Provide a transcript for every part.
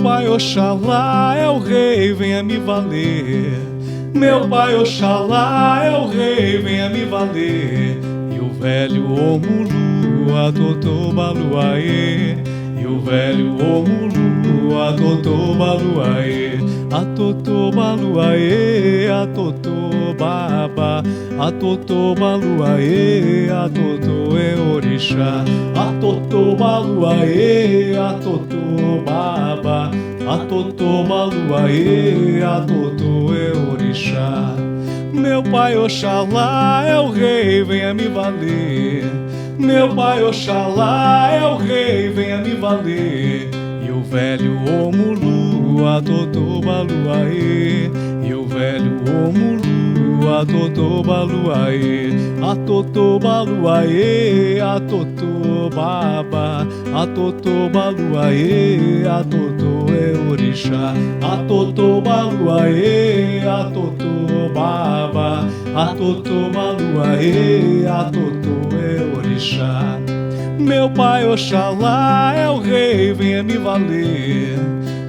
pai Oxalá é o rei, venha me valer. Meu pai Oxalá é o rei, venha me valer. E o velho Omulu adotou Baluaê. E o velho Omulu adotou Baluaê. Atotô Baluaê, atotô Baba. Atotô Baluaê, atotô é orixá. Atotô Baluaê, atotô Baba. Atotô Baluaê, atotô é orixá. Meu pai Oxalá é o rei, venha me valer. Meu pai Oxalá é o rei, venha me valer. E o velho Omulu atotô Baluaê. E o velho Omulu atotô Baluaê. Atotô Baluaê, atotô Baba. Atotô Baluaê, atotô é orixá. Atotô Baluaê, atotô Baba. Atotô Baluaê, atotô é orixá. Meu pai Oxalá é o rei, venha me valer.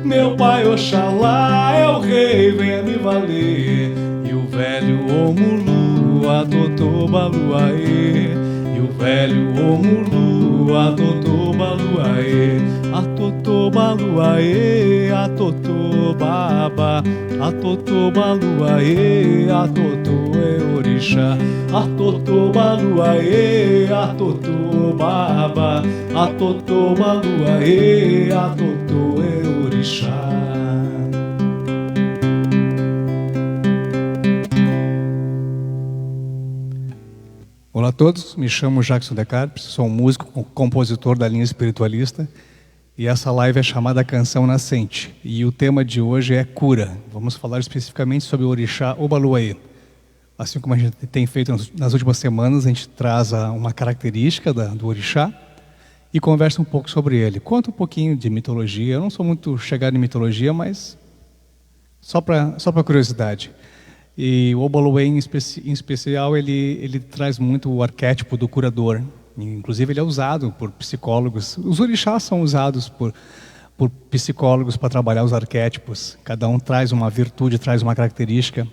Meu pai Oxalá é o rei, venha me valer. E o velho Omulu atotô Baluaê. E o velho Omulu atotô Baluaê. Atotô Baluaê, atotô Baba. Atotô Baluaê, atotô é orixá. Atotô Baluaê, atotô Baba. Atotô Baluaê, atotô é orixá. Olá a todos, me chamo Jackson Decarpes, sou um músico, compositor da linha espiritualista e essa live é chamada Canção Nascente e o tema de hoje é cura. Vamos falar especificamente sobre o orixá Obaluaê. Assim como a gente tem feito nas últimas semanas, a gente traz uma característica do orixá e conversa um pouco sobre ele. Conta um pouquinho de mitologia, eu não sou muito chegado em mitologia, mas só para curiosidade. E o Obaluaê, em especial, ele traz muito o arquétipo do curador. Inclusive, ele é usado por psicólogos. Os orixás são usados por psicólogos para trabalhar os arquétipos. Cada um traz uma virtude, traz uma característica.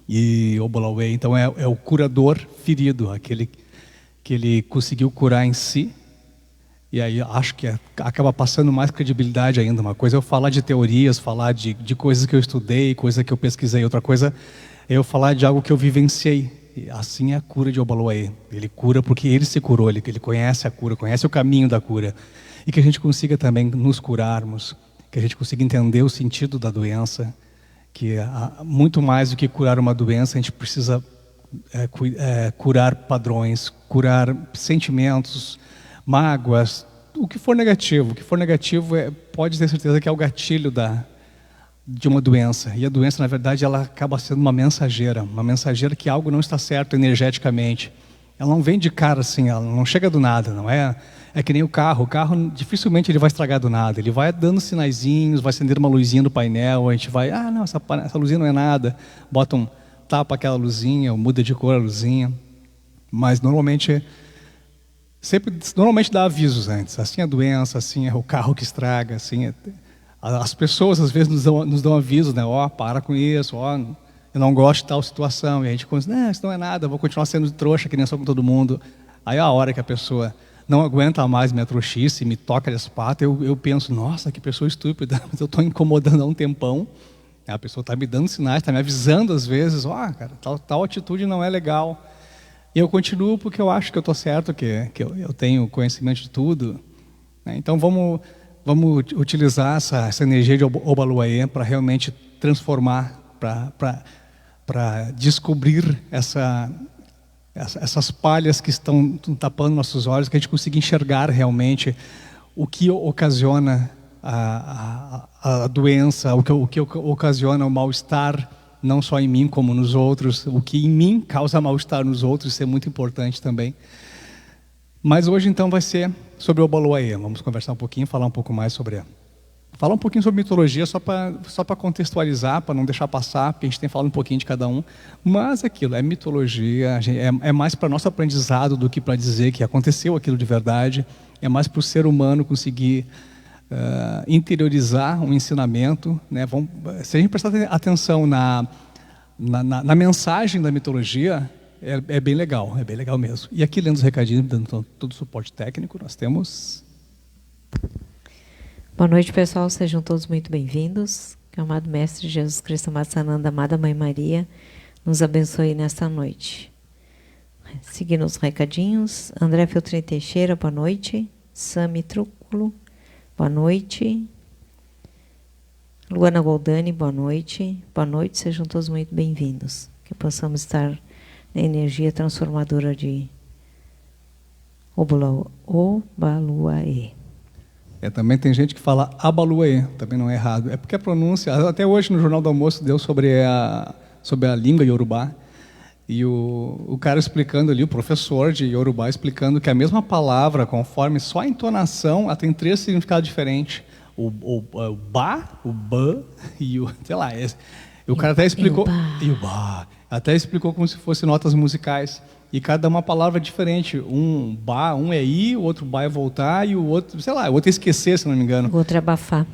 E o Obaluaê, então, é o curador ferido, aquele que ele conseguiu curar em si. E aí acho que acaba passando mais credibilidade ainda. Uma coisa é eu falar de teorias, falar de coisas que eu estudei, coisas que eu pesquisei. Outra coisa é eu falar de algo que eu vivenciei. E assim é a cura de Obaluaê. Ele cura porque ele se curou, ele conhece a cura, conhece o caminho da cura. E que a gente consiga também nos curarmos, que a gente consiga entender o sentido da doença, que muito mais do que curar uma doença, a gente precisa curar padrões, curar sentimentos, mágoas, o que for negativo. O que for negativo pode ter certeza que é o gatilho de uma doença. E a doença, na verdade, ela acaba sendo uma mensageira que algo não está certo energeticamente. Ela não vem de cara assim, ela não chega do nada, não é? É que nem o carro dificilmente ele vai estragar do nada. Ele vai dando sinaizinhos, vai acender uma luzinha no painel, a gente vai, não, essa luzinha não é nada, tapa aquela luzinha, ou muda de cor a luzinha. Mas normalmente dá avisos antes. Assim é a doença, assim é o carro que estraga, assim as pessoas às vezes nos dão avisos, né? Para com isso, eu não gosto de tal situação. E a gente pensa, isso não é nada, vou continuar sendo trouxa que nem sou com todo mundo. Aí a hora que a pessoa não aguenta mais minha trouxice, me toca as patas, eu penso, nossa, que pessoa estúpida, mas eu estou incomodando há um tempão. A pessoa está me dando sinais, está me avisando às vezes, cara, tal atitude não é legal. E eu continuo porque eu acho que eu estou certo, que eu tenho conhecimento de tudo. Então vamos utilizar essa energia de Obaluaê para realmente transformar, para descobrir essas palhas que estão tapando nossos olhos, que a gente consiga enxergar realmente o que ocasiona a doença, o que ocasiona o mal-estar, não só em mim como nos outros, o que em mim causa mal-estar nos outros, isso é muito importante também. Mas hoje então vai ser sobre o Obaluaê. Vamos conversar um pouquinho, falar um pouco mais sobre ela. Falar um pouquinho sobre mitologia, só para contextualizar, para não deixar passar, porque a gente tem falado um pouquinho de cada um. Mas aquilo, é mitologia, é mais para nosso aprendizado do que para dizer que aconteceu aquilo de verdade. É mais para o ser humano conseguir interiorizar um ensinamento, né? Se a gente prestar atenção na mensagem da mitologia, é bem legal mesmo. E aqui, lendo os recadinhos, dando todo o suporte técnico, nós temos... Boa noite, pessoal. Sejam todos muito bem-vindos. Que o amado Mestre Jesus Cristo, amado Sananda, amada Mãe Maria, nos abençoe nesta noite. Seguindo os recadinhos, André Feltrin Teixeira, boa noite. Sami Trúculo, boa noite. Luana Goldani, boa noite. Boa noite, sejam todos muito bem-vindos. Que possamos estar na energia transformadora de Obaluaê. Também tem gente que fala Abaluaê, também não é errado. É porque a pronúncia, até hoje no Jornal do Almoço deu sobre a língua iorubá, e o cara explicando ali, o professor de iorubá, explicando que a mesma palavra, conforme só a entonação, ela tem 3 significados diferentes. O ba, o ba e o, sei lá, e o cara até explicou, e o ba, até explicou como se fossem notas musicais. E cada uma palavra diferente. Um ba, um é ir, o outro ba é voltar, e o outro, sei lá, o outro é esquecer, se não me engano. O outro é abafar.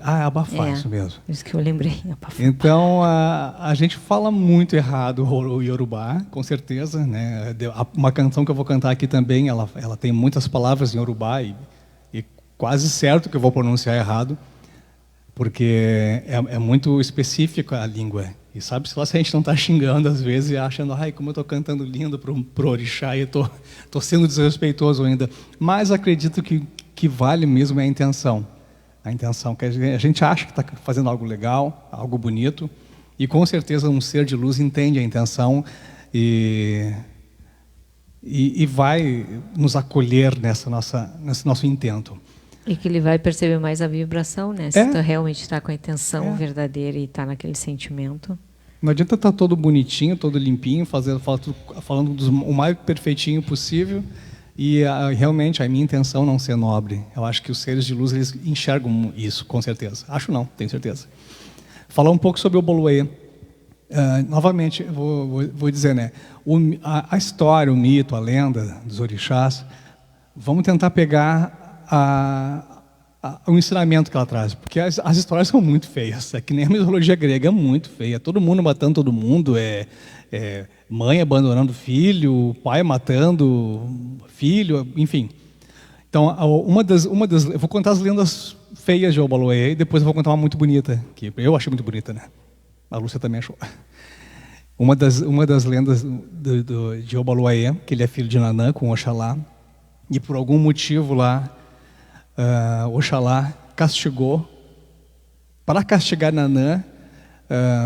Abafar, isso mesmo. Isso que eu lembrei, abafar. Então, a gente fala muito errado o iorubá, com certeza, né? Uma canção que eu vou cantar aqui também, ela tem muitas palavras em iorubá, e quase certo que eu vou pronunciar errado, porque é muito específica a língua. E sabe-se lá se a gente não está xingando às vezes e achando, ai, como eu estou cantando lindo pro orixá e estou sendo desrespeitoso ainda. Mas acredito que vale mesmo a intenção. A intenção, que a gente acha que está fazendo algo legal, algo bonito, e com certeza um ser de luz entende a intenção e vai nos acolher nesse nosso intento. E que ele vai perceber mais a vibração, né? Se tu realmente está com a intenção verdadeira e está naquele sentimento. Não adianta estar todo bonitinho, todo limpinho, falando o mais perfeitinho possível e realmente a minha intenção não ser nobre. Eu acho que os seres de luz eles enxergam isso, com certeza. Acho não, tenho certeza. Falar um pouco sobre o Obaluaê. Novamente, vou dizer, né? A história, o mito, a lenda dos orixás, vamos tentar pegar o ensinamento que ela traz, porque as histórias são muito feias, é que nem a mitologia grega, é muito feia, todo mundo matando todo mundo, mãe abandonando filho, pai matando filho, enfim. Então, eu vou contar as lendas feias de Obaluaê e depois eu vou contar uma muito bonita, que eu achei muito bonita, né? A Lúcia também achou. Uma das lendas de Obaluaê, que ele é filho de Nanã com Oxalá, e por algum motivo lá, Oxalá castigou, para castigar Nanã,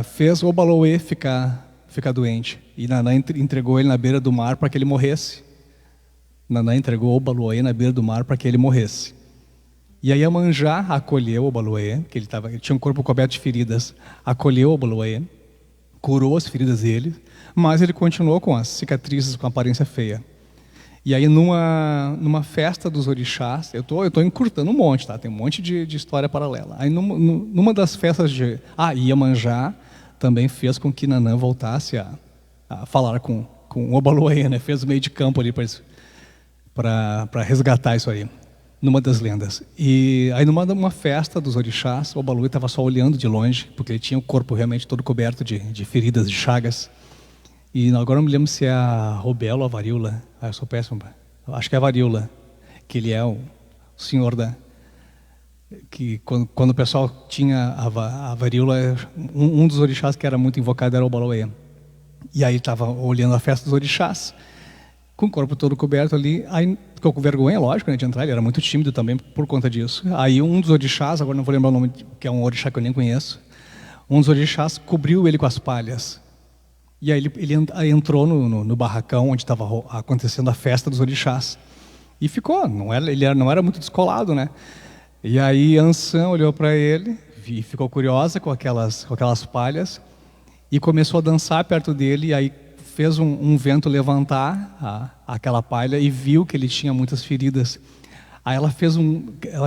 fez Obaluaê ficar doente. E Nanã entregou ele na beira do mar para que ele morresse. Nanã entregou Obaluaê na beira do mar para que ele morresse. E aí Iemanjá acolheu Obaluaê, que ele tinha um corpo coberto de feridas, acolheu Obaluaê, curou as feridas dele, mas ele continuou com as cicatrizes, com a aparência feia. E aí numa festa dos orixás, eu tô encurtando um monte, tá? Tem um monte de história paralela. Aí numa das festas Iemanjá também fez com que Nanã voltasse a falar com Obaluaê, né? Fez meio de campo ali para resgatar isso aí, numa das lendas. E aí numa festa dos orixás, Obaluaê estava só olhando de longe, porque ele tinha o corpo realmente todo coberto de feridas, de chagas. E agora não me lembro se é a rubéola ou a varíola. Eu sou péssimo. Acho que é a varíola, que ele é o senhor que quando o pessoal tinha a varíola, um dos orixás que era muito invocado era o Obaluaê. E aí estava olhando a festa dos orixás, com o corpo todo coberto ali, aí ficou com vergonha, lógico, né, de entrar, ele era muito tímido também por conta disso. Aí um dos orixás, agora não vou lembrar o nome, que é um orixá que eu nem conheço, um dos orixás cobriu ele com as palhas. E aí ele entrou no barracão onde estava acontecendo a festa dos orixás. E ficou, ele não era muito descolado, né? E aí Ansan olhou para ele e ficou curiosa com aquelas palhas e começou a dançar perto dele. E aí fez um vento levantar aquela palha e viu que ele tinha muitas feridas. Aí ela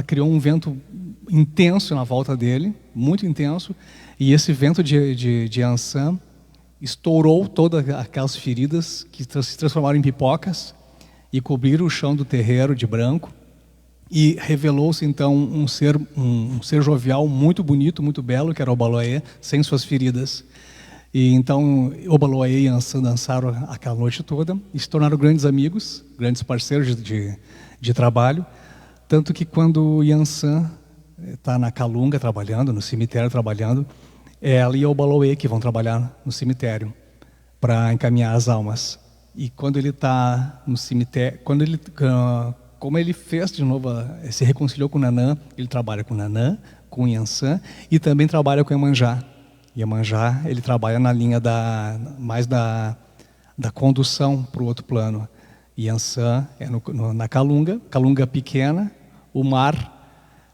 criou um vento intenso na volta dele, muito intenso. E esse vento de Ansan estourou todas aquelas feridas que se transformaram em pipocas e cobriram o chão do terreiro de branco. e revelou-se então um ser jovial muito bonito, muito belo, que era Obaloaiê, sem suas feridas. E então Obaloaiê e Yansan dançaram aquela noite toda e se tornaram grandes amigos, grandes parceiros de trabalho, tanto que quando Yansan está na Calunga trabalhando, no cemitério trabalhando, ela e Obaloaiê que vão trabalhar no cemitério para encaminhar as almas. E quando ele está no cemitério, como ele fez de novo, se reconciliou com Nanã, ele trabalha com Nanã, com Yansan e também trabalha com Iemanjá. Iemanjá, ele trabalha na linha mais da condução para o outro plano. Yansan é na Calunga, Calunga pequena, o mar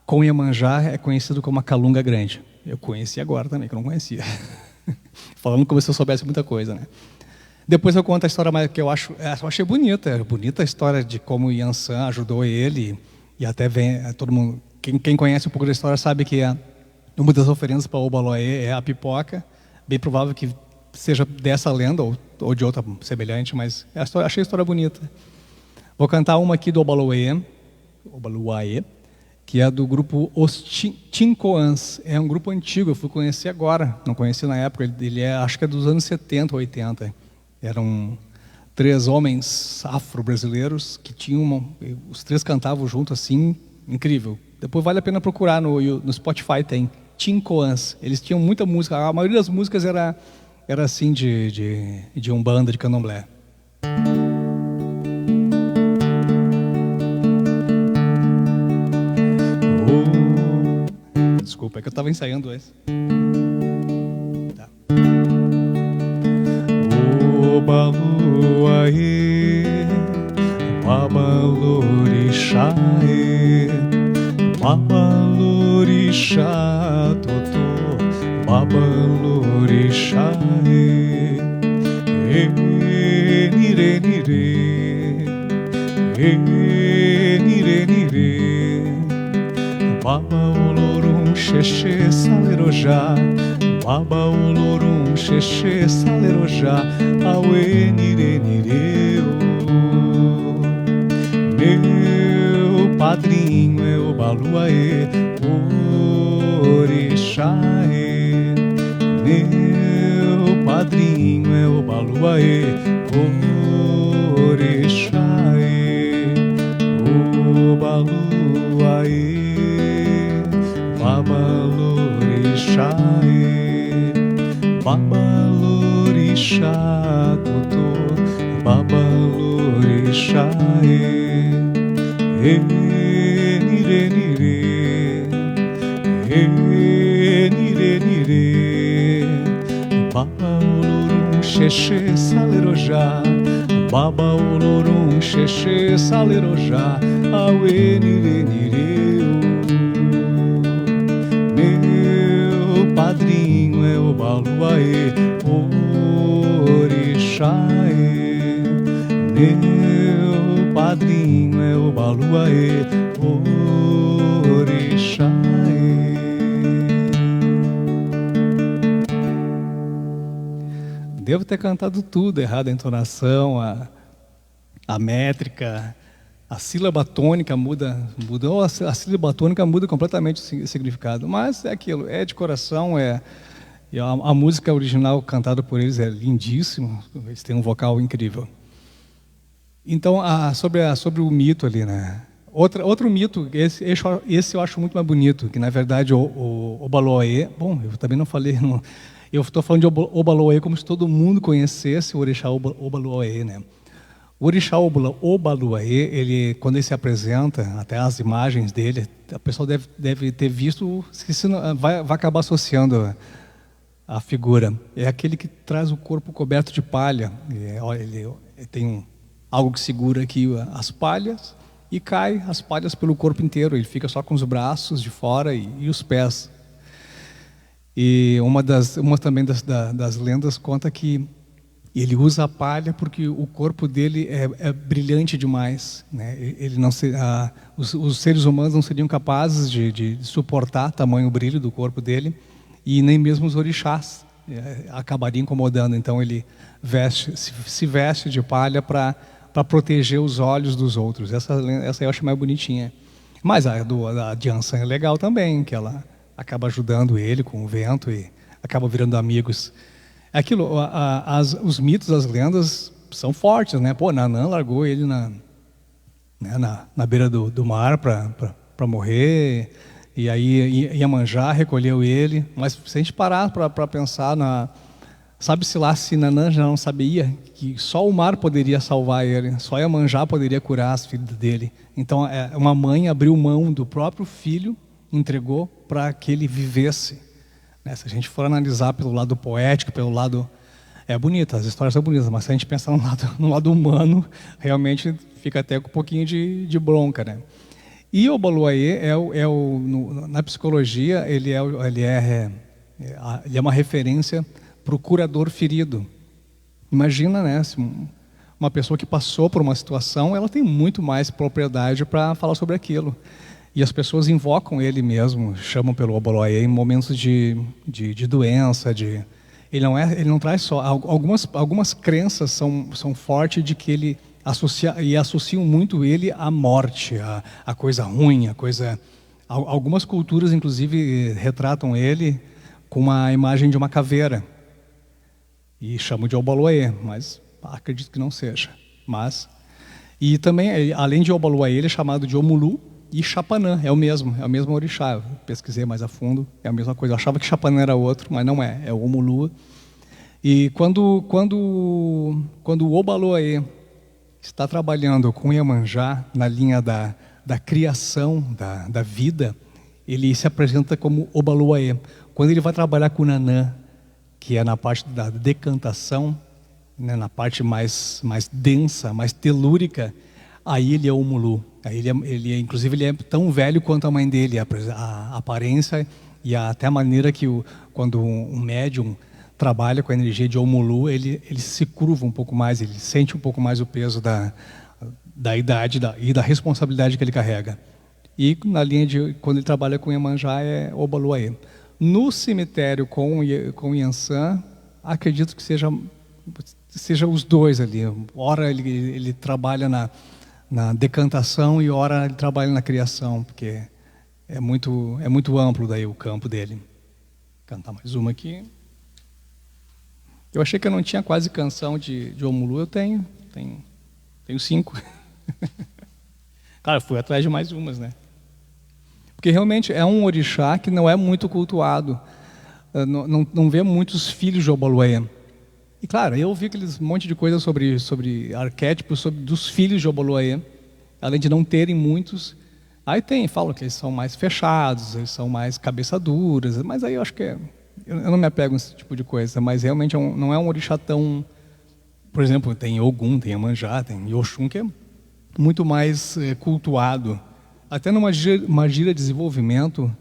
com Iemanjá é conhecido como a Calunga Grande. Eu conheci agora também, que eu não conhecia. Falando como se eu soubesse muita coisa, né? Depois eu conto a história mais que eu achei bonita. É bonita a história de como Yansan ajudou ele. E até vem todo mundo. Quem conhece um pouco da história sabe que uma das oferendas para Obaloaiê é a pipoca. Bem provável que seja dessa lenda ou de outra semelhante, mas achei a história bonita. Vou cantar uma aqui do Obaloaiê, que é do grupo Os Tincoãs. É um grupo antigo, eu fui conhecer agora, não conheci na época. Ele acho que é dos anos 70, 80. Eram 3 homens afro-brasileiros que os 3 cantavam junto assim, incrível. Depois vale a pena procurar no Spotify, tem Tincoãs. Eles tinham muita música, a maioria das músicas era assim de umbanda, de candomblé. Desculpa, é que eu estava ensaiando esse. Tá. Obaloaiê, Babalorixaê, Babalorixá totô, Babalorixaê, Nirenire, Nirenire, Babaolorum xexê salerojá, Babaolorum xexê salerojá, Auê nirenireu. Meu padrinho é Obaloaiê, Orixaê. Meu padrinho é Obaloaiê, Orixaê. Obaloaiê, Babalorixaê, Babalorixá totô, Babalorixaê. Nirenire, nirenire, Babaolorum xexê salerojá, Babaolorum xexê salerojá, Auê nirenireu. Meu padrinho é Obaloaiê, Orixaê. Meu padrinho é Obaloaiê, Orixaê. Devo ter cantado tudo errado, a entonação, a métrica, a sílaba tônica mudou, a sílaba tônica muda completamente o significado, mas é aquilo, é de coração, e a música original cantada por eles é lindíssima, eles têm um vocal incrível. Então, sobre o mito ali, né? Outro mito, esse eu acho muito mais bonito, que na verdade o Obaloaiê, bom, eu também não falei, eu estou falando de Obaloaiê como se todo mundo conhecesse o Orixá Obaloaiê, né? O Orixá Obaloaiê, ele, quando ele se apresenta, até as imagens dele, a pessoa deve ter visto, vai acabar associando a figura. É aquele que traz o corpo coberto de palha, ele tem algo que segura aqui as palhas, e cai as palhas pelo corpo inteiro, ele fica só com os braços de fora e os pés. E uma também das lendas conta que ele usa a palha porque o corpo dele é brilhante demais, né? Os seres humanos não seriam capazes de suportar tamanho brilho do corpo dele, e nem mesmo os orixás acabariam incomodando. Então ele se veste de palha para proteger os olhos dos outros. Essa eu acho mais bonitinha. Mas a de Yansan é legal também, que ela acaba ajudando ele com o vento e acaba virando amigos. Aquilo, os mitos, as lendas são fortes, né? Pô, Nanã largou ele na beira do mar para morrer, e aí Iemanjá recolheu ele. Mas se a gente parar para pensar sabe-se lá se Nanã já não sabia que só o mar poderia salvar ele, só Iemanjá poderia curar as filhas dele. Então, uma mãe abriu mão do próprio filho, entregou para que ele vivesse. Se a gente for analisar pelo lado poético, pelo lado... É bonita, as histórias são bonitas, mas se a gente pensar no lado humano, realmente fica até com um pouquinho de bronca, né? E o Obaloaiê na psicologia, ele é uma referência para o curador ferido. Imagina, né, se uma pessoa que passou por uma situação, ela tem muito mais propriedade para falar sobre aquilo. E as pessoas invocam ele mesmo, chamam pelo Obaloaiê em momentos de doença, ele não traz só... Algumas crenças são fortes de que ele associam muito ele à morte, à coisa ruim, à coisa... Algumas culturas, inclusive, retratam ele com a imagem de uma caveira. E chamam de Obaloaiê, mas acredito que não seja. E também, além de Obaloaiê, ele é chamado de Omulu e Chapanã, é o mesmo orixá. Eu pesquisei mais a fundo, é a mesma coisa. Eu achava que Chapanã era outro, mas não é o Omulu. E quando o Obaloaiê está trabalhando com Iemanjá na linha da criação, da vida, ele se apresenta como Obaloaiê. Quando ele vai trabalhar com Nanã, que é na parte da decantação, né, na parte mais densa, mais telúrica, aí ele é o Omulu. Aí inclusive ele é tão velho quanto a mãe dele, a aparência e até a maneira que quando um médium trabalha com a energia de Omulu, ele se curva um pouco mais, ele sente um pouco mais o peso da idade e da responsabilidade que ele carrega. E na linha quando ele trabalha com Iemanjá é Obaloaiê. No cemitério com Yansan, acredito que seja os dois ali. Ora ele trabalha na decantação e ora ele trabalha na criação, porque é muito amplo daí o campo dele. Vou cantar mais uma aqui. Eu achei que eu não tinha quase canção de Omulu, eu tenho 5. Claro, fui atrás de mais umas, né? Porque realmente é um orixá que não é muito cultuado. Não vê muitos filhos de Obaloaiê. E claro, eu vi aqueles monte de coisa sobre arquétipos dos filhos de Obaloaiê, além de não terem muitos. Aí falam que eles são mais fechados, eles são mais cabeça duras, mas aí eu acho que eu não me apego a esse tipo de coisa, mas realmente não é um orixá tão... Por exemplo, tem Ogum, tem Iemanjá, tem Oxum, que é muito mais cultuado. Até numa gira de desenvolvimento,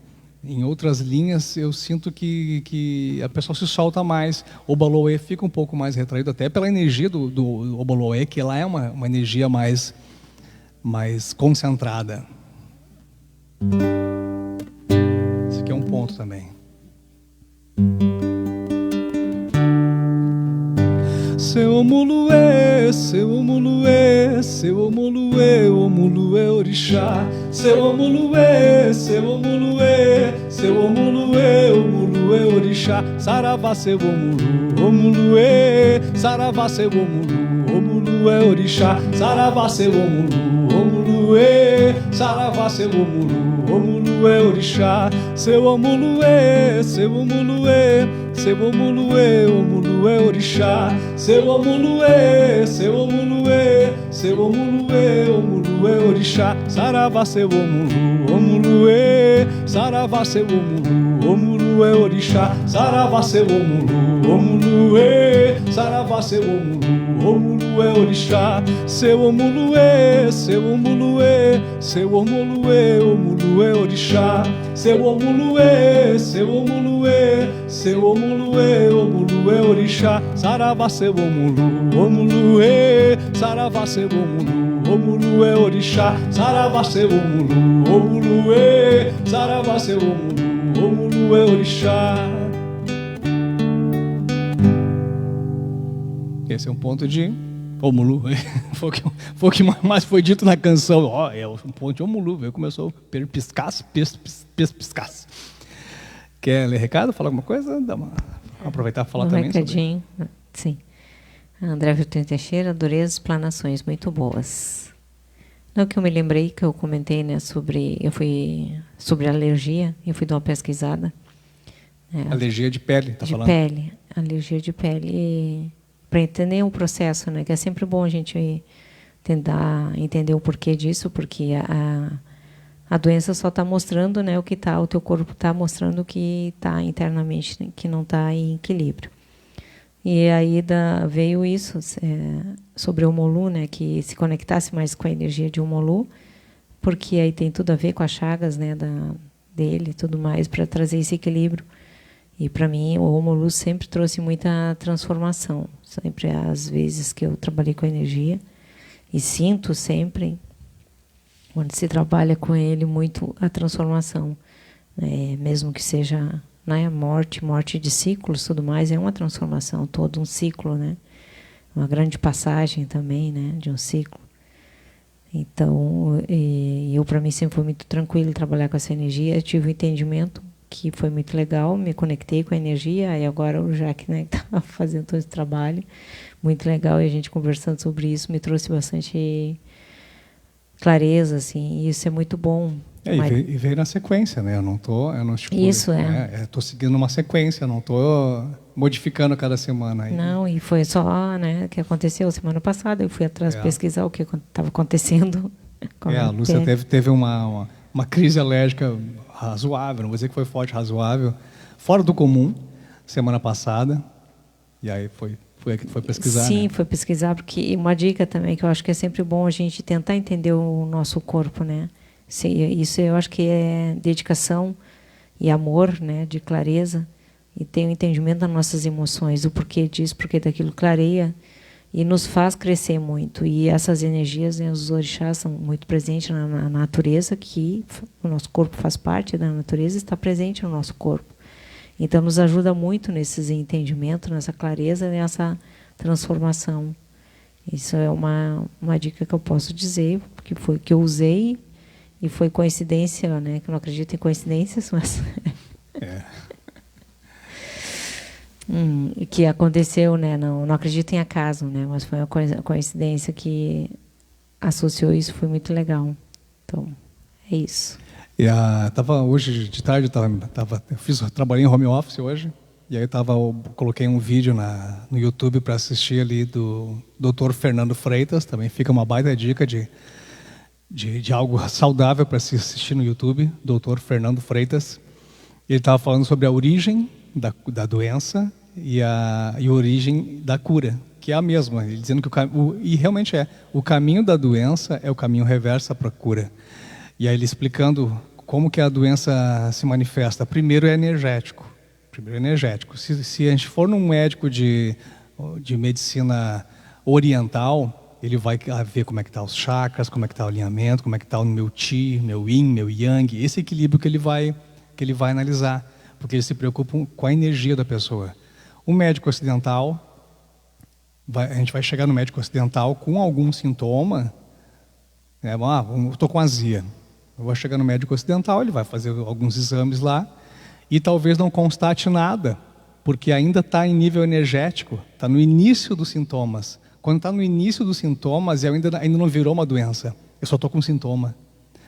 em outras linhas, eu sinto que a pessoa se solta mais. O Obaloaiê fica um pouco mais retraído, até pela energia do Obaloaiê, que lá é uma energia mais concentrada. Esse aqui é um ponto também. Seu Omuluê, seu Omuluê, seu Omuluê, Omuluê orixá. Seu Omuluê, seu Omuluê, seu Omuluê, Omuluê orixá. Saravá, seu Omulu, Omuluê, saravá, seu Omulu, Omuluê orixá. Saravá, seu Omulu, Omuluê, saravá, seu Omulu, Omuluê orixá. Seu Omuluê, seu Omuluê, seu Omuluê, Omuluê orixá. Seu Omuluê, seu Omuluê, seu Omuluê, Omuluê orixá. Saravá, seu Omulu, Omuluê, saravá, seu Omulu, Omuluê orixá. Saravá, seu Omulu, Omuluê, saravá, seu Omulu, Omuluê orixá. Seu Omuluê, seu Omuluê, seu Omuluê, Omuluê orixá. Seu Omuluê, seu Omuluê, seu Omuluê, Omuluê orixá. Saravá, seu Omulu, Omuluê, saravá, seu Omulu, Omuluê orixá. Saravá, seu Omulu, Omuluê, saravá, seu Omulu, Omuluê orixá. Esse é um ponto de Omulu. Foi o que mais foi dito na canção. Ó, é um ponto de Omulu. Veio, começou perpiscaço, pespiscaço. Quer ler recado? Falar alguma coisa? Aproveitar e falar também recadinho. Sim. André Vitor Teixeira, adorei as explanações, muito boas. Não, que eu me lembrei que eu comentei, né, sobre alergia, eu fui dar uma pesquisada. Alergia de pele, tá falando? De pele, alergia de pele. Para entender o processo, né, que é sempre bom a gente tentar entender o porquê disso, porque a doença só está mostrando, né, o teu corpo está mostrando que está internamente, né, que não está em equilíbrio. E aí veio isso sobre o Omolu, né, que se conectasse mais com a energia de Omolu, porque aí tem tudo a ver com as chagas, né, dele e tudo mais, para trazer esse equilíbrio. E para mim o Omolu sempre trouxe muita transformação, sempre as vezes que eu trabalhei com energia, e sinto sempre, quando se trabalha com ele, muito a transformação, né, mesmo que seja, né, morte de ciclos, tudo mais, é uma transformação, todo um ciclo, né? Uma grande passagem também, né, de um ciclo. Então, eu para mim sempre foi muito tranquilo trabalhar com essa energia. Eu tive um entendimento que foi muito legal, me conectei com a energia, e agora o Jacques, né, que está fazendo todo esse trabalho, muito legal, e a gente conversando sobre isso me trouxe bastante clareza, assim, e isso é muito bom. E veio na sequência, né? Eu não isso estou seguindo uma sequência, não estou modificando cada semana. Aí. Não, e foi só, né, que aconteceu semana passada. Eu fui atrás pesquisar o que estava acontecendo. A Lúcia teve uma crise alérgica razoável, não vou dizer que foi forte, razoável, fora do comum, semana passada. E aí foi pesquisar. Sim, né? Foi pesquisar, porque uma dica também que eu acho que é sempre bom a gente tentar entender o nosso corpo, né? Isso eu acho que é dedicação e amor, né, de clareza, e ter um entendimento das nossas emoções, o porquê disso, porquê daquilo, clareia e nos faz crescer muito. E essas energias, né, os orixás são muito presentes na natureza, que o nosso corpo faz parte da natureza, está presente no nosso corpo. Então nos ajuda muito nesses entendimentos, nessa clareza, nessa transformação. Isso é uma dica que eu posso dizer, porque foi que eu usei. E foi coincidência, né? Que eu não acredito em coincidências, mas que aconteceu, né? Não acredito em acaso, né? Mas foi uma coincidência que associou isso, foi muito legal. Então, é isso. E hoje de tarde trabalhei em home office hoje, e aí coloquei um vídeo no YouTube para assistir ali do Dr. Fernando Freitas, também fica uma baita dica de algo saudável para se assistir no YouTube, Dr. Fernando Freitas. Ele estava falando sobre a origem da doença e a origem da cura, que é a mesma. Ele dizendo que e realmente o caminho da doença é o caminho reverso para a cura. E aí ele explicando como que a doença se manifesta. Primeiro é energético. Se a gente for num médico de medicina oriental, ele vai ver como é que está os chakras, como é que está o alinhamento, como é que está o meu Qi, meu Yin, meu Yang, esse equilíbrio que ele vai analisar, porque ele se preocupa com a energia da pessoa. O médico ocidental, a gente vai chegar no médico ocidental com algum sintoma, né? Estou com azia. Eu vou chegar no médico ocidental, ele vai fazer alguns exames lá, e talvez não constate nada, porque ainda está em nível energético, está no início dos sintomas. Quando está no início dos sintomas, ainda não virou uma doença. Eu só estou com sintoma.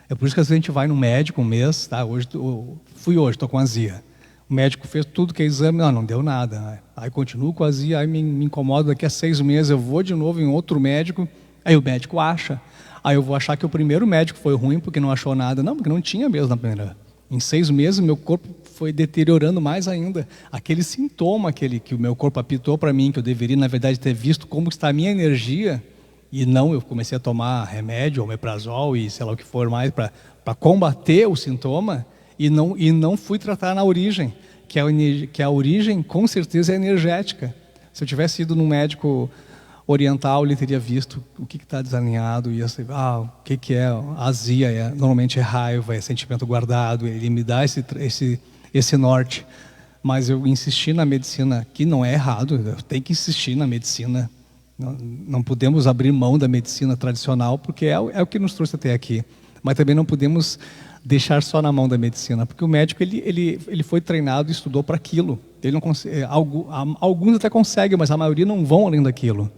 É por isso que às vezes a gente vai no médico um mês, tá? Fui hoje, estou com azia. O médico fez tudo que é exame, não deu nada. Aí continuo com azia, aí me incomoda, daqui a 6 meses eu vou de novo em outro médico, aí o médico acha. Aí eu vou achar que o primeiro médico foi ruim porque não achou nada. Não, porque não tinha mesmo na primeira. Em 6 meses, meu corpo foi deteriorando mais ainda. Aquele sintoma que o meu corpo apitou para mim, que eu deveria, na verdade, ter visto como está a minha energia, e não, eu comecei a tomar remédio, omeprazol e sei lá o que for mais, para combater o sintoma, e não fui tratar na origem, que a origem, com certeza, é energética. Se eu tivesse ido num médico oriental, ele teria visto o que está desalinhado, e o que é azia, normalmente é raiva, é sentimento guardado, ele me dá esse norte. Mas eu insisti na medicina, que não é errado, eu tenho que insistir na medicina Não podemos abrir mão da medicina tradicional, porque é o que nos trouxe até aqui. Mas também não podemos deixar só na mão da medicina, porque o médico ele foi treinado e estudou para aquilo. Ele não consegue, alguns até conseguem, mas a maioria não vão além daquilo.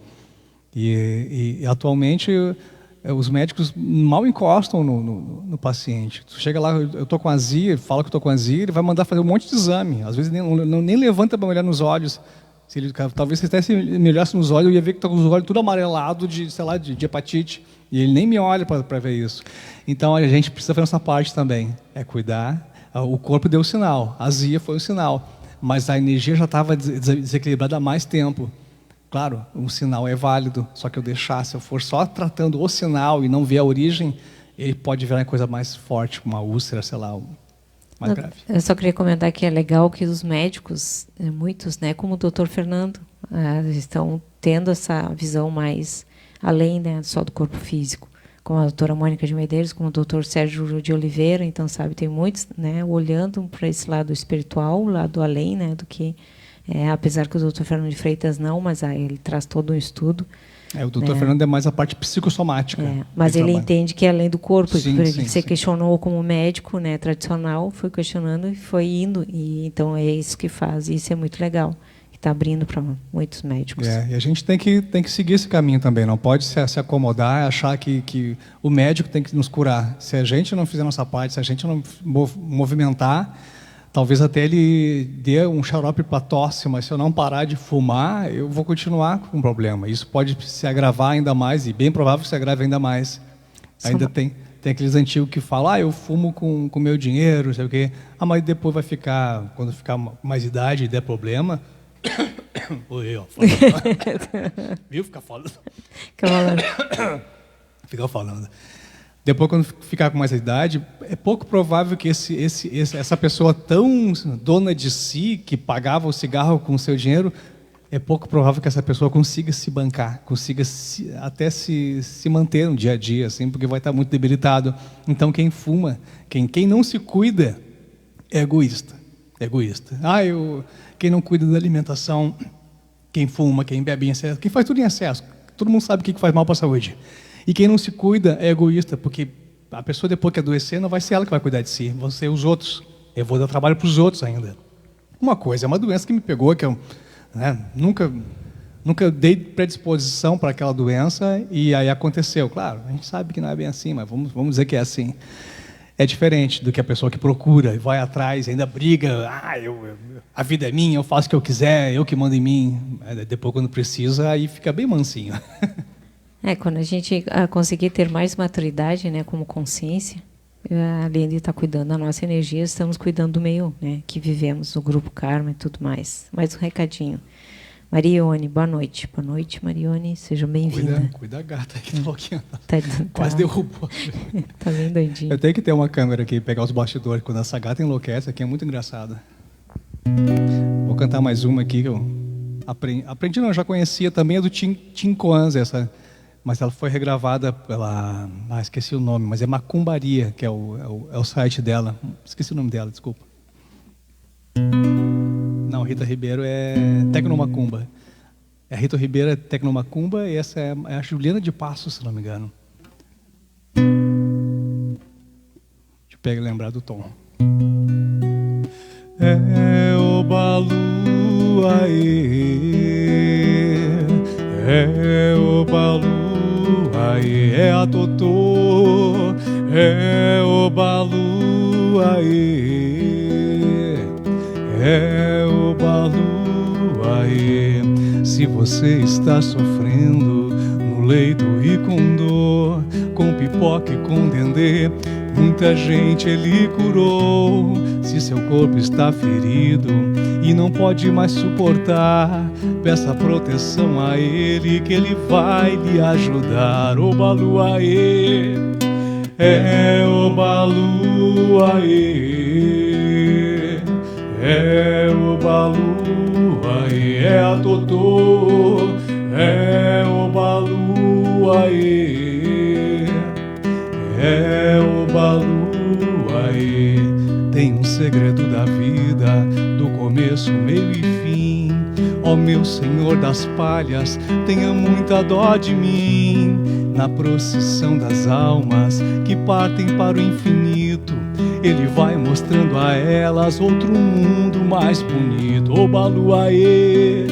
E atualmente os médicos mal encostam no paciente. Tu chega lá, eu estou com azia, fala que estou com azia, ele vai mandar fazer um monte de exame. Às vezes nem levanta para olhar nos olhos. Talvez se até se me olhasse nos olhos, eu ia ver que está com os olhos tudo amarelado de hepatite. E ele nem me olha para ver isso. Então a gente precisa fazer essa parte também. É cuidar. O corpo deu o sinal, a azia foi o sinal. Mas a energia já estava desequilibrada há mais tempo. Claro, um sinal é válido, só que se eu for só tratando o sinal e não ver a origem, ele pode virar uma coisa mais forte, uma úlcera, sei lá, mais grave. Eu só queria comentar que é legal que os médicos, muitos, né, como o Dr. Fernando, estão tendo essa visão mais além, né, só do corpo físico, como a doutora Mônica de Medeiros, como o Dr. Sérgio de Oliveira. Então, sabe, tem muitos, né, olhando para esse lado espiritual, o lado além, né, do que apesar que o Dr. Fernando de Freitas não, mas ele traz todo um estudo. O Dr. Fernando é mais a parte psicossomática. Mas ele entende que é além do corpo. Sim, você questionou como médico, né, tradicional, foi questionando e foi indo. E então é isso que faz. E isso é muito legal. Está abrindo para muitos médicos. E a gente tem que seguir esse caminho também. Não pode se acomodar, achar que o médico tem que nos curar. Se a gente não fizer nossa parte, se a gente não movimentar, talvez até ele dê um xarope para tosse, mas se eu não parar de fumar, eu vou continuar com o problema. Isso pode se agravar ainda mais, e bem provável que se agrave ainda mais. Ainda tem aqueles antigos que falam, eu fumo com o meu dinheiro, não sei o quê. Mas depois vai ficar, quando ficar mais idade e der problema... Oi, ó, viu? Fica falando. Fica falando. Depois, quando ficar com mais idade, é pouco provável que essa pessoa tão dona de si, que pagava o cigarro com o seu dinheiro, é pouco provável que essa pessoa consiga se bancar, consiga até se manter no dia a dia, assim, porque vai estar muito debilitado. Então, quem fuma, quem não se cuida, é egoísta. Quem não cuida da alimentação, quem fuma, quem bebe em excesso, quem faz tudo em excesso, todo mundo sabe o que faz mal para a saúde. E quem não se cuida é egoísta, porque a pessoa, depois que adoecer, não vai ser ela que vai cuidar de si, vão ser os outros. Eu vou dar trabalho para os outros ainda. Uma coisa, é uma doença que me pegou, que eu nunca dei predisposição para aquela doença, e aí aconteceu. Claro, a gente sabe que não é bem assim, mas vamos dizer que é assim. É diferente do que a pessoa que procura, vai atrás, ainda briga, a vida é minha, eu faço o que eu quiser, eu que mando em mim. Depois, quando precisa, aí fica bem mansinho. Quando a gente conseguir ter mais maturidade, né, como consciência, além de estar cuidando da nossa energia, estamos cuidando do meio, né, que vivemos, o grupo Karma e tudo mais. Mais um recadinho. Marione, boa noite. Boa noite, Marione, seja bem-vinda. Cuida a gata que tá aqui. Quase derrubou. Tá bem doidinho. Eu tenho que ter uma câmera aqui e pegar os bastidores. Quando essa gata enlouquece, aqui é muito engraçado. Vou cantar mais uma aqui que eu aprendi, não, eu já conhecia também, é do Tim Koanz, essa, mas ela foi regravada pela... esqueci o nome, mas é Macumbaria, que é o site dela. Esqueci o nome dela, desculpa. Não, Rita Ribeiro é Tecnomacumba. A Rita Ribeiro é Tecnomacumba e essa é a Juliana de Passos, se não me engano. Deixa eu lembrar do tom. É o balu aê, é o balu aê, é a totô, é o balu aê, é o balu aê. Se você está sofrendo no leito e com dor, com pipoca e com dendê, muita gente ele curou. Se seu corpo está ferido e não pode mais suportar, peça proteção a ele, que ele vai lhe ajudar. O balu aê, é o balu aê, é o balu aê, é a totô, é o balu aê, é o balu aê. Tem um segredo da vida, do começo, meio e fim. Ó meu Senhor das palhas, tenha muita dó de mim. Na procissão das almas que partem para o infinito, Ele vai mostrando a elas outro mundo mais bonito. Oba luaê,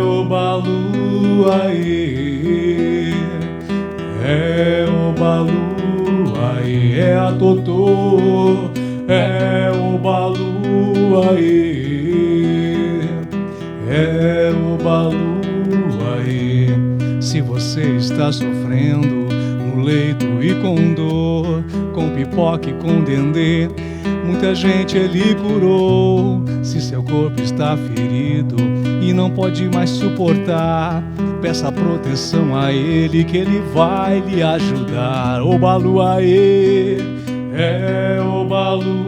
oba luaê, oba luaê, a totô, oba luaê, oba luaê. Se você está sofrendo no leito e com dor, com pipoca e com dendê, muita gente Ele curou. Se seu corpo está ferido e não pode mais suportar, peça proteção a Ele, que Ele vai lhe ajudar. Oba luaê, oba luaê,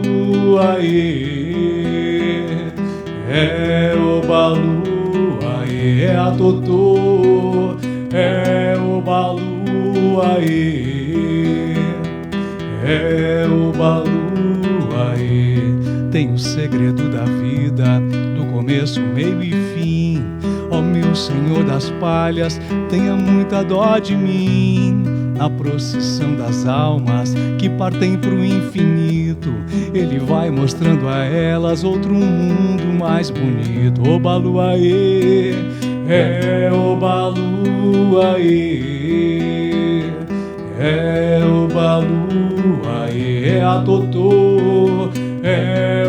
oba luaê, a totô, oba luaê, oba luaê. Tem o segredo da vida, do começo, meio e fim. Ó meu Senhor das palhas, tenha muita dó de mim. Na procissão das almas que partem pro infinito, Ele vai mostrando a elas outro mundo mais bonito. Oba luaê, oba luaê, oba luaê, a totô,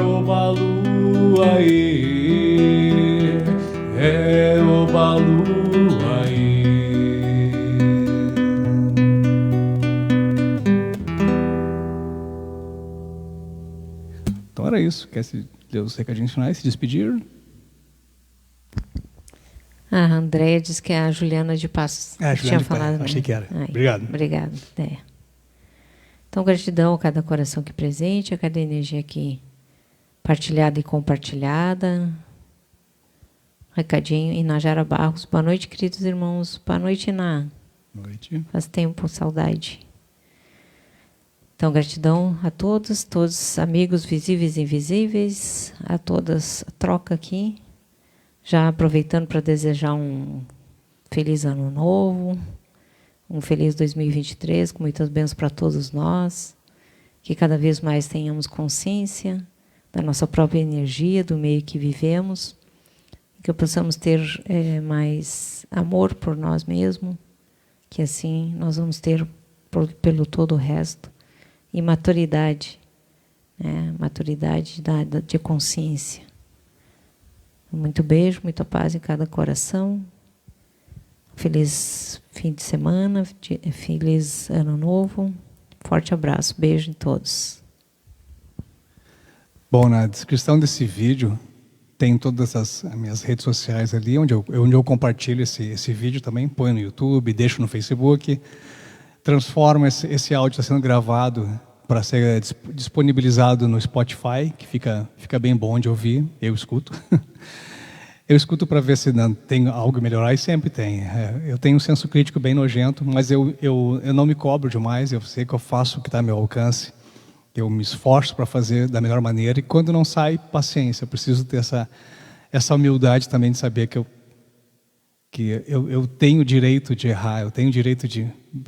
oba luaê, oba luaê. Então era isso. Quer se ler os recadinhos finais, se despedir? A Andréia diz que é a Juliana de Passos. A Juliana tinha falado, achei que era. Ai, Obrigado. Obrigado, Andréia. Então, gratidão a cada coração aqui presente, a cada energia aqui partilhada e compartilhada. Recadinho, Inajara Barros. Boa noite, queridos irmãos. Boa noite, Iná. Boa noite. Faz tempo, saudade. Então, gratidão a todos amigos visíveis e invisíveis, a todas a troca aqui. Já aproveitando para desejar um feliz ano novo, um feliz 2023, com muitas bênçãos para todos nós, que cada vez mais tenhamos consciência da nossa própria energia, do meio que vivemos, que possamos ter mais amor por nós mesmos, que assim nós vamos ter pelo todo o resto, e maturidade, né? Maturidade de consciência. Muito beijo, muita paz em cada coração. Feliz fim de semana, feliz ano novo. Forte abraço, beijo em todos. Bom, na descrição desse vídeo tem todas as minhas redes sociais ali, onde eu compartilho esse vídeo também, ponho no YouTube, deixo no Facebook, transformo esse áudio, está sendo gravado para ser disponibilizado no Spotify, que fica bem bom de ouvir, eu escuto. Eu escuto para ver se não tem algo a melhorar, e sempre tem. Eu tenho um senso crítico bem nojento, mas eu não me cobro demais, eu sei que eu faço o que está ao meu alcance, eu me esforço para fazer da melhor maneira, e quando não sai, paciência, eu preciso ter essa humildade também de saber que eu tenho o direito de errar, eu tenho o direito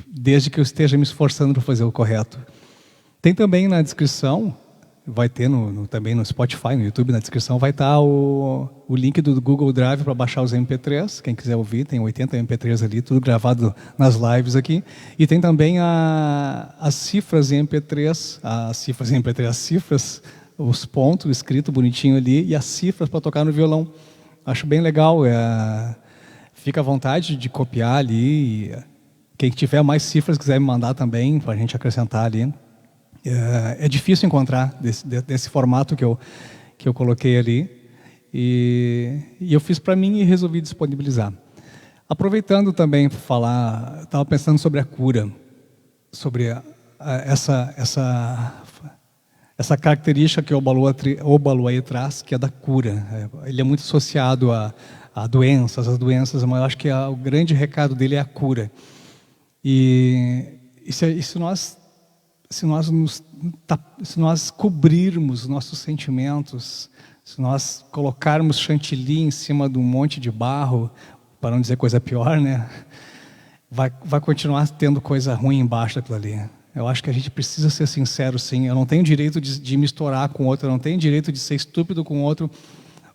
desde que eu esteja me esforçando para fazer o correto. Tem também na descrição, vai ter também no Spotify, no YouTube, na descrição, vai estar o link do Google Drive para baixar os MP3, quem quiser ouvir, tem 80 MP3 ali, tudo gravado nas lives aqui. E tem também as cifras em MP3, as cifras, os pontos escrito bonitinho ali, e as cifras para tocar no violão. Acho bem legal, fica à vontade de copiar ali, quem tiver mais cifras quiser me mandar também, para a gente acrescentar ali. É difícil encontrar desse formato que eu coloquei ali, e eu fiz para mim e resolvi disponibilizar. Aproveitando também para falar, estava pensando sobre a cura, sobre essa característica que o Obaluayê traz, que é da cura. Ele é muito associado a doenças, as doenças, mas eu acho que o grande recado dele é a cura. E se nós se nós cobrirmos nossos sentimentos, se nós colocarmos chantilly em cima de um monte de barro, para não dizer coisa pior, né? Vai continuar tendo coisa ruim embaixo daquilo ali. Eu acho que a gente precisa ser sincero, sim. Eu não tenho direito de misturar com o outro, eu não tenho direito de ser estúpido com o outro,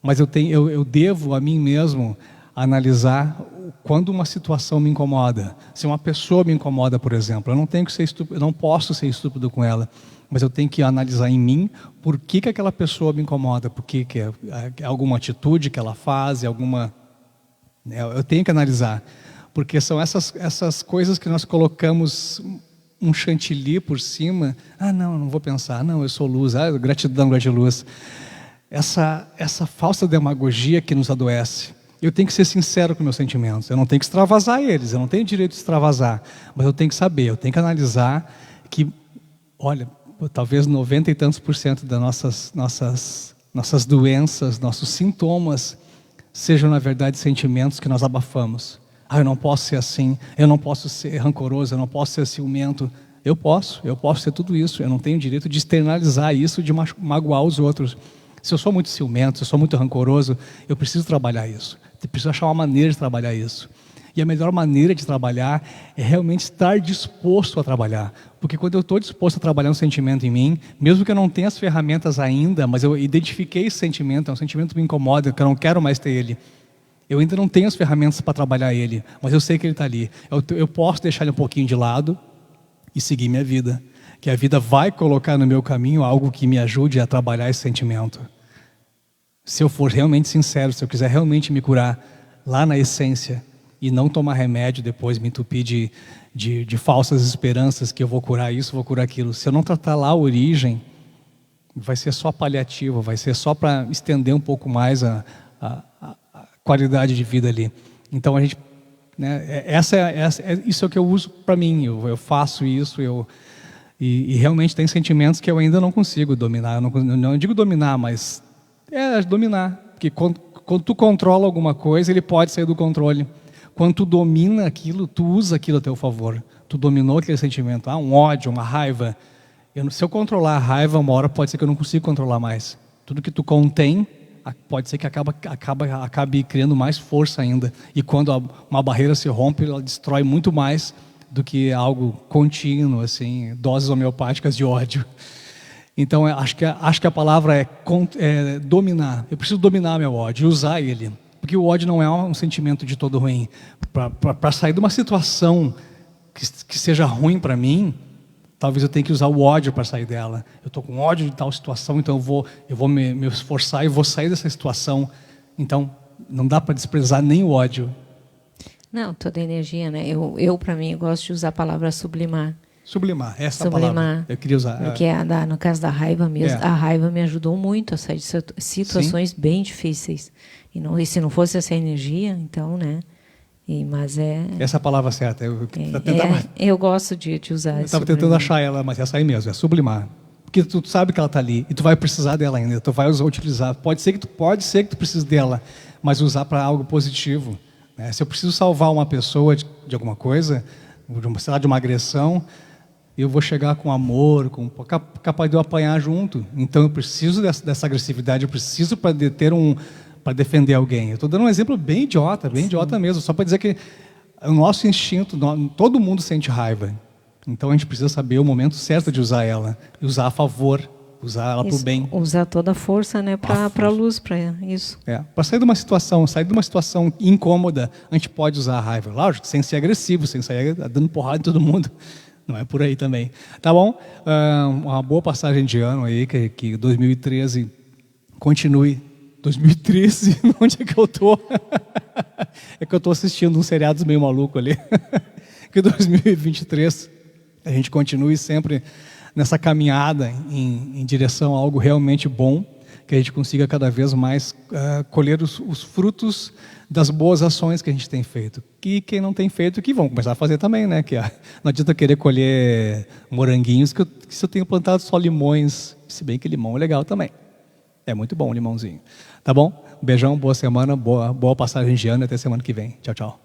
mas eu devo a mim mesmo analisar quando uma situação me incomoda. Se uma pessoa me incomoda, por exemplo, eu não tenho que ser estúpido, eu não posso ser estúpido com ela, mas eu tenho que analisar em mim por que aquela pessoa me incomoda, por que é alguma atitude que ela faz, eu tenho que analisar, porque são essas coisas que nós colocamos um chantilly por cima. Não vou pensar, não, eu sou luz, gratidão, gratiluz. Essa falsa demagogia que nos adoece. Eu tenho que ser sincero com meus sentimentos, eu não tenho que extravasar eles, eu não tenho direito de extravasar, mas eu tenho que saber, eu tenho que analisar que, olha, talvez 90 e tantos % das nossas doenças, nossos sintomas, sejam na verdade sentimentos que nós abafamos. Eu não posso ser assim, eu não posso ser rancoroso, eu não posso ser ciumento. Eu posso ser tudo isso, eu não tenho direito de externalizar isso, de magoar os outros. Se eu sou muito ciumento, se eu sou muito rancoroso, eu preciso trabalhar isso. Eu preciso achar uma maneira de trabalhar isso. E a melhor maneira de trabalhar é realmente estar disposto a trabalhar. Porque quando eu estou disposto a trabalhar um sentimento em mim, mesmo que eu não tenha as ferramentas ainda, mas eu identifiquei esse sentimento, é um sentimento que me incomoda, que eu não quero mais ter ele. Eu ainda não tenho as ferramentas para trabalhar ele, mas eu sei que ele está ali. Eu posso deixar ele um pouquinho de lado e seguir minha vida. Que a vida vai colocar no meu caminho algo que me ajude a trabalhar esse sentimento. Se eu for realmente sincero, se eu quiser realmente me curar lá na essência e não tomar remédio depois, me entupir de falsas esperanças que eu vou curar isso, vou curar aquilo. Se eu não tratar lá a origem, vai ser só paliativo, vai ser só para estender um pouco mais a qualidade de vida ali. Então a gente, né, isso é o que eu uso para mim. Eu faço isso, e realmente tem sentimentos que eu ainda não consigo dominar. Eu não digo dominar, mas dominar. Porque quando tu controla alguma coisa, ele pode sair do controle. Quando tu domina aquilo, tu usa aquilo a teu favor. Tu dominou aquele sentimento, um ódio, uma raiva. Se eu controlar a raiva, uma hora pode ser que eu não consiga controlar mais. Tudo que tu contém, pode ser que acabe criando mais força ainda. E quando uma barreira se rompe, ela destrói muito mais do que algo contínuo, assim, doses homeopáticas de ódio. Então, acho que a palavra é dominar. Eu preciso dominar meu ódio e usar ele. Porque o ódio não é um sentimento de todo ruim. Para sair de uma situação que seja ruim para mim, talvez eu tenha que usar o ódio para sair dela. Eu estou com ódio de tal situação, então eu vou me esforçar e vou sair dessa situação. Então, não dá para desprezar nem o ódio. Não, toda energia, né? Eu para mim, eu gosto de usar a palavra sublimar. Sublimar, essa palavra eu queria usar. Porque no caso da raiva mesmo, a raiva me ajudou muito a sair de situações bem difíceis. E se não fosse essa energia, então, né? Mas essa palavra certa. Eu gosto de usar. Eu estava tentando achar ela, mas essa aí mesmo, é sublimar. Porque tu sabe que ela está ali e tu vai precisar dela ainda. Tu vai utilizar. Pode ser que tu precise dela, mas usar para algo positivo. Né? Se eu preciso salvar uma pessoa de alguma coisa, sei lá, de uma agressão, eu vou chegar com amor, capaz de eu apanhar junto. Então eu preciso dessa agressividade, eu preciso para defender alguém. Eu estou dando um exemplo bem idiota mesmo, só para dizer que o nosso instinto, todo mundo sente raiva. Então a gente precisa saber o momento certo de usar ela, usar a favor, usar ela para o bem. Usar toda a força, né, para a luz, para isso. Para sair de uma situação incômoda, a gente pode usar a raiva, lógico, sem ser agressivo, sem sair dando porrada em todo mundo. Não é por aí também. Tá bom? Uma boa passagem de ano aí, que 2013 continue. 2013, onde é que eu tô? É que eu tô assistindo uns seriados meio maluco ali. Que 2023 a gente continue sempre nessa caminhada em direção a algo realmente bom, que a gente consiga cada vez mais colher os frutos das boas ações que a gente tem feito. Que quem não tem feito, que vão começar a fazer também, né? Que não adianta querer colher moranguinhos, que se eu tenho plantado só limões, se bem que limão é legal também. É muito bom o limãozinho. Tá bom? Um beijão, boa semana, boa passagem de ano e até semana que vem. Tchau, tchau.